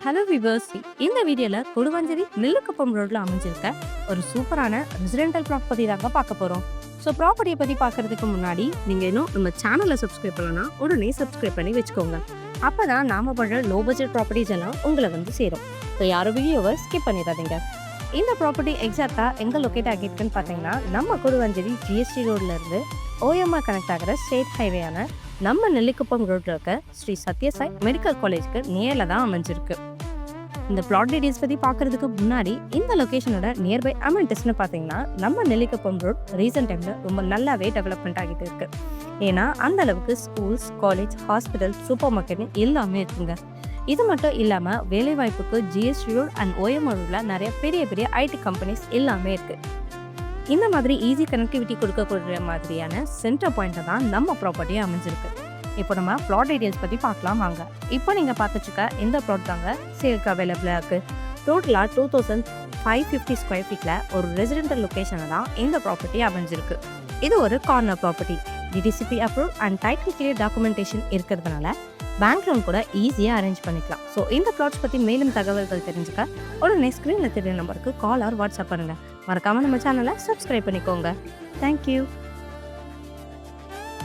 Hello viewers, இந்த வீடியோல கொடுவாஞ்சேரி நெல்லுக்குப்பம் ரோட்ல அமைஞ்சிருக்க ஒரு சூப்பரான ரெசிடென்டல் ப்ராப்பர்ட்டி தாங்க பார்க்க போறோம். ஸோ ப்ராப்பர்ட்டியை பத்தி பார்க்கறதுக்கு முன்னாடி நீங்க இன்னும் நம்ம சேனலை சப்ஸ்கிரைப் பண்ணலன்னா உடனே சப்ஸ்கிரைப் பண்ணி வச்சுக்கோங்க. அப்பதான் நாம பண்ற லோ பட்ஜெட் ப்ராப்பர்ட்டிஸ் எல்லாம் உங்களை வந்து சேரும். ஸோ யாரும் வீடியோவை ஸ்கிப் பண்ணிடாதீங்க. இந்த ப்ராப்பர்ட்டி எக்ஸாக்டா எங்க லொக்கேட் ஆகிருக்குன்னு பார்த்தீங்கன்னா, நம்ம கொடுவாஞ்சேரி ஜிஎஸ்டி ரோட்ல இருந்து ஓஎம்ஆர் கனெக்ட் ஆகிற ஸ்டேட் ஹைவேயான நம்ம நெல்லிக்குப்பம் ரோட்ல இருக்க ஸ்ரீ சத்யசாய் மெடிக்கல் காலேஜ்க்கு நேர்ல தான் அமைஞ்சிருக்கு. இந்த பிளாட் டீடைல்ஸ் பத்தி பார்க்கறதுக்கு முன்னாடி இந்த லொகேஷனோட நியர்பை அமெனிட்டிஸ்னு பார்த்தீங்கன்னா, நம்ம நெல்லிக்குப்பம் ரோட் ரீசெண்ட் டைம்ல ரொம்ப நல்லாவே டெவலப்மெண்ட் ஆகிட்டு இருக்கு. ஏன்னா அந்த அளவுக்கு ஸ்கூல்ஸ், காலேஜ், ஹாஸ்பிட்டல், சூப்பர் மார்க்கெட்னு எல்லாமே இருக்குங்க. இது மட்டும் இல்லாம வேலை வாய்ப்புக்கு ஜிஎஸ்டி ரோட் அண்ட் ஓஎம்ஆர் ரோட்ல நிறைய பெரிய பெரிய ஐடி கம்பெனிஸ் எல்லாமே இருக்கு. இந்த மாதிரி ஈஸி கனெக்டிவிட்டி கொடுக்கக்கூடிய மாதிரியான சென்டர் பாயிண்ட் தான் நம்ம ப்ராப்பர்ட்டியை அமைஞ்சிருக்கு. இப்போ நம்ம ப்ளாட் டீடைல்ஸ் பற்றி பார்க்கலாம் வாங்க. இப்போ நீங்கள் பார்த்துச்சுக்க இந்த ப்ளாட் தாங்க சேலுக்கு அவைலபிளாக இருக்குது. டோட்டலாக 2550 ஸ்கொயர் ஃபீட்டில் ஒரு ரெசிடென்டல் லொக்கேஷனில் தான் இந்த ப்ராப்பர்ட்டி அமைஞ்சிருக்கு. இது ஒரு corner property. DTCP approve and title clear documentation இருக்கிறதுனால பேங்க் லோன் கூட ஈஸியாக அரேஞ்ச் பண்ணிக்கலாம். ஸோ இந்த ப்ளாட்ஸ் பற்றி மேலும் தகவல்கள் தெரிஞ்சுக்க உடனே ஸ்க்ரீனில் தெரிய நம்பருக்கு கால் ஆர் வாட்ஸ்அப் பண்ணுங்கள். மறக்காமல் நம்ம சேனலை சப்ஸ்கிரைப் பண்ணிக்கோங்க. தேங்க்யூ.